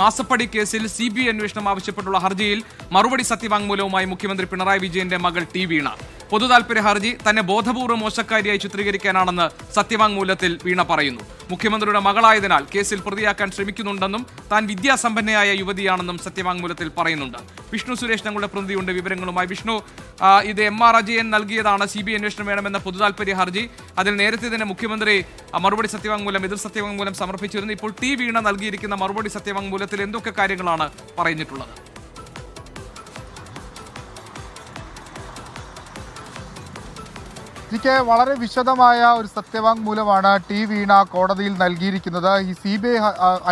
മാസപ്പടി കേസിൽ CBI അന്വേഷണം ആവശ്യപ്പെട്ടുള്ള ഹർജിയിൽ മറുപടി സത്യവാങ്മൂലവുമായി മുഖ്യമന്ത്രി പിണറായി വിജയന്റെ മകൾ ടി വീണ. പൊതുതാൽപര്യ ഹർജി തന്നെ ബോധപൂർവ്വം മോശക്കാരിയായി ചിത്രീകരിക്കാനാണെന്ന് സത്യവാങ്മൂലത്തിൽ വീണ പറയുന്നു. മുഖ്യമന്ത്രിയുടെ മകളായതിനാൽ കേസിൽ പ്രതിയാക്കാൻ ശ്രമിക്കുന്നുണ്ടെന്നും താൻ വിദ്യാസമ്പന്നയായ യുവതിയാണെന്നും സത്യവാങ്മൂലത്തിൽ പറയുന്നുണ്ട്. വിഷ്ണു സുരേഷ് ഞങ്ങളുടെ പ്രതിനിധിയുണ്ട് വിവരങ്ങളുമായി. വിഷ്ണു, ഇത് MR അജയൻ നൽകിയതാണ് CBI അന്വേഷണം വേണമെന്ന പൊതുതാൽപര്യ ഹർജി. അതിൽ നേരത്തെ തന്നെ മുഖ്യമന്ത്രി മറുപടി സത്യവാങ്മൂലം, എതിർ സത്യവാങ്മൂലം സമർപ്പിച്ചിരുന്നു. ഇപ്പോൾ ടി വീണ നൽകിയിരിക്കുന്ന മറുപടി സത്യവാങ്മൂലത്തിൽ എന്തൊക്കെ കാര്യങ്ങളാണ് പറഞ്ഞിട്ടുള്ളത്? വളരെ വിശദമായ ഒരു സത്യവാങ്മൂലമാണ് ടി വീണ കോടതിയിൽ നൽകിയിരിക്കുന്നത്. ഈ CBI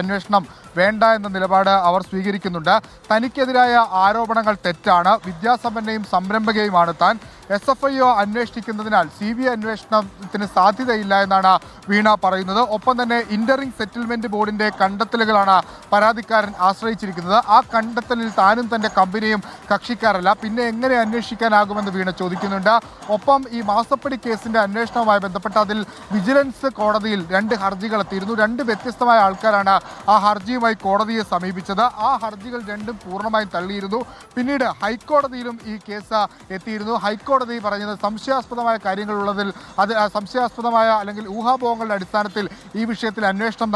അന്വേഷണം വേണ്ട എന്ന നിലപാട് അവർ സ്വീകരിക്കുന്നുണ്ട്. തനിക്കെതിരായ ആരോപണങ്ങൾ തെറ്റാണ്, വിദ്യാസമ്പന്നയും സംരംഭകയുമാണ് താൻ. SFIO അന്വേഷിക്കുന്നതിനാൽ CBI അന്വേഷണത്തിന് സാധ്യതയില്ല എന്നാണ് വീണ പറയുന്നത്. ഒപ്പം തന്നെ ഇന്ററിംഗ് സെറ്റിൽമെന്റ് ബോർഡിന്റെ കണ്ടെത്തലുകളാണ് പരാതിക്കാരൻ ആശ്രയിച്ചിരിക്കുന്നത്. ആ കണ്ടെത്തലിൽ താനും തന്റെ കമ്പനിയും കക്ഷിക്കാരല്ല, പിന്നെ എങ്ങനെ അന്വേഷിക്കാനാകുമെന്ന് വീണ ചോദിക്കുന്നുണ്ട്. ഒപ്പം ഈ മാസപ്പടി കേസിന്റെ അന്വേഷണവുമായി ബന്ധപ്പെട്ട് അതിൽ വിജിലൻസ് കോടതിയിൽ 2 ഹർജികൾ എത്തിയിരുന്നു. 2 വ്യത്യസ്തമായ ആൾക്കാരാണ് ആ ഹർജിയുമായി കോടതിയെ സമീപിച്ചത്. ആ ഹർജികൾ രണ്ടും പൂർണ്ണമായും തള്ളിയിരുന്നു. പിന്നീട് ഹൈക്കോടതിയിലും ഈ കേസ് എത്തിയിരുന്നു. ഹൈക്കോടതി പറഞ്ഞത് സംശയാസ്പദമായ കാര്യങ്ങളുള്ളതിൽ അത് സംശയാസ്പദമായ അല്ലെങ്കിൽ ഊഹാപോഹങ്ങളുടെ അടിസ്ഥാനത്തിൽ ഈ വിഷയത്തിൽ അന്വേഷണം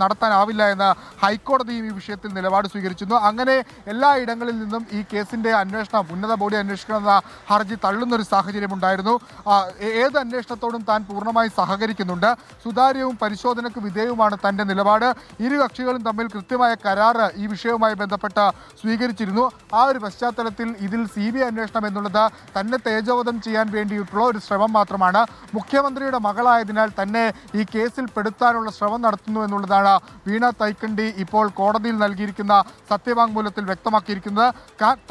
നടത്താനാവില്ല എന്ന് ഹൈക്കോടതിയും ഈ വിഷയത്തിൽ നിലപാട് സ്വീകരിച്ചിരുന്നു. അങ്ങനെ എല്ലാ ഇടങ്ങളിൽ നിന്നും ഈ കേസിന്റെ അന്വേഷണം ഉന്നത ബോഡി അന്വേഷിക്കണമെന്ന ഹർജി തള്ളുന്നൊരു സാഹചര്യം ഉണ്ടായിരുന്നു. ഏത് അന്വേഷണത്തോടും താൻ പൂർണ്ണമായി സഹകരിക്കുന്നുണ്ട്, സുതാര്യവും പരിശോധനയ്ക്ക് വിധേയവുമാണ് തന്റെ നിലപാട്. ഇരു കക്ഷികളും തമ്മിൽ കൃത്യമായ കരാറ് ഈ വിഷയവുമായി ബന്ധപ്പെട്ട് സ്വീകരിച്ചിരുന്നു. ആ ഒരു പശ്ചാത്തലത്തിൽ ഇതിൽ CBI അന്വേഷണം എന്നുള്ളത് തന്നെ തേജോവധം ചെയ്യാൻ വേണ്ടിയിട്ടുള്ള ഒരു ശ്രമം മാത്രമാണ്. മുഖ്യമന്ത്രിയുടെ മകളായതിനാൽ തന്നെ ഈ കേസിൽ പെടുത്താനുള്ള ശ്രമം നടത്തുന്നു എന്നുള്ളതാണ് വീണ തൈക്കണ്ടി ഇപ്പോൾ കോടതിയിൽ നൽകിയിരിക്കുന്ന സത്യവാങ്മൂലത്തിൽ വ്യക്തമാക്കിയിരിക്കുന്നത്.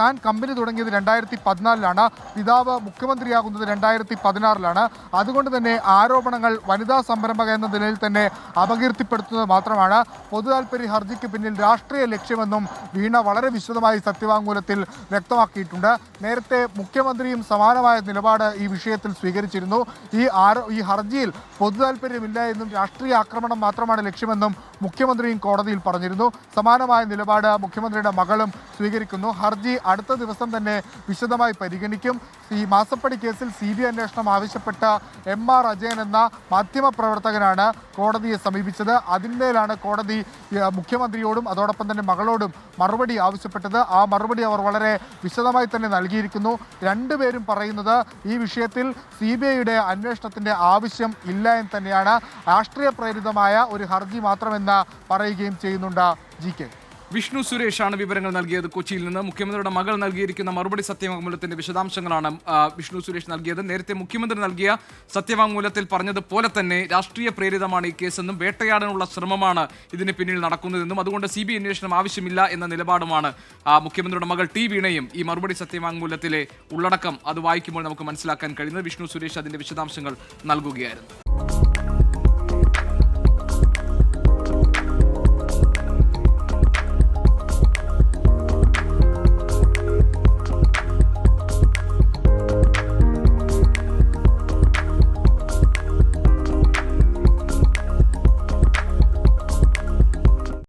താൻ കമ്പനി തുടങ്ങിയത് 2014-ലാണ്, പിതാവ് മുഖ്യമന്ത്രിയാകുന്നത് 2016-ലാണ്. അതുകൊണ്ട് തന്നെ ആരോപണങ്ങൾ വനിതാ സംരംഭക എന്ന നിലയിൽ തന്നെ അപകീർത്തിപ്പെടുത്തുന്നത് മാത്രമാണ്. പൊതുതാൽപര്യ ഹർജിക്ക് പിന്നിൽ രാഷ്ട്രീയ ലക്ഷ്യമെന്നും വീണ വളരെ വിശദമായി സത്യവാങ്മൂലത്തിൽ വ്യക്തമാക്കിയിട്ടുണ്ട്. നേരത്തെ മുഖ്യമന്ത്രിയും സമാനമായ നിലപാട് ഈ വിഷയത്തിൽ സ്വീകരിച്ചിരുന്നു. ഈ ഹർജിയിൽ പൊതുതാൽപര്യമില്ല എന്നും രാഷ്ട്രീയ ആക്രമണം മാത്രമാണ് ലക്ഷ്യമെന്നും മുഖ്യമന്ത്രിയും കോടതിയിൽ പറഞ്ഞിരുന്നു. സമാനമായ നിലപാട് മുഖ്യമന്ത്രിയുടെ മകളും സ്വീകരിക്കുന്നു. ഹർജി അടുത്ത ദിവസം തന്നെ വിശദമായി പരിഗണിക്കും. ഈ മാസപ്പടി കേസിൽ CBI അന്വേഷണം ആവശ്യപ്പെട്ട MR അജയൻ എന്ന മാധ്യമപ്രവർത്തകനാണ് കോടതിയെ സമീപിച്ചത്. അതിന്മേലാണ് കോടതി മുഖ്യമന്ത്രിയോടും അതോടൊപ്പം തന്നെ മകളോടും മറുപടി ആവശ്യപ്പെട്ടത്. ആ മറുപടി അവർ വളരെ വിശദമായി തന്നെ നൽകിയിരിക്കുന്നു. രണ്ടുപേരും പറയുന്നത് ഈ വിഷയത്തിൽ CBIയുടെ അന്വേഷണത്തിന്റെ ആവശ്യം ഇല്ല എന്ന് തന്നെയാണ്, രാഷ്ട്രീയ പ്രേരിതമായ ഒരു ഹർജി മാത്രമെന്ന് പറയുകയും ചെയ്യുന്നുണ്ട്. GK വിഷ്ണു സുരേഷാണ് വിവരങ്ങൾ നൽകിയത് കൊച്ചിയിൽ നിന്ന്. മുഖ്യമന്ത്രിയുടെ മകൾ നൽകിയിരിക്കുന്ന മറുപടി സത്യവാങ്മൂലത്തിന്റെ വിശദാംശങ്ങളാണ് വിഷ്ണു സുരേഷ് നൽകിയത്. നേരത്തെ മുഖ്യമന്ത്രി നൽകിയ സത്യവാങ്മൂലത്തിൽ പറഞ്ഞതുപോലെ തന്നെ രാഷ്ട്രീയ പ്രേരിതമാണ് ഈ കേസെന്നും വേട്ടയാടാനുള്ള ശ്രമമാണ് ഇതിന് പിന്നിൽ നടക്കുന്നതെന്നും അതുകൊണ്ട് CBI അന്വേഷണം ആവശ്യമില്ല എന്ന നിലപാടുമാണ് മുഖ്യമന്ത്രിയുടെ മകൾ ടി വീണയും ഈ മറുപടി സത്യവാങ്മൂലത്തിലെ ഉള്ളടക്കം അത് വായിക്കുമ്പോൾ നമുക്ക് മനസ്സിലാക്കാൻ കഴിയുന്നത്. വിഷ്ണു സുരേഷ് അതിന്റെ വിശദാംശങ്ങൾ നൽകുകയായിരുന്നു.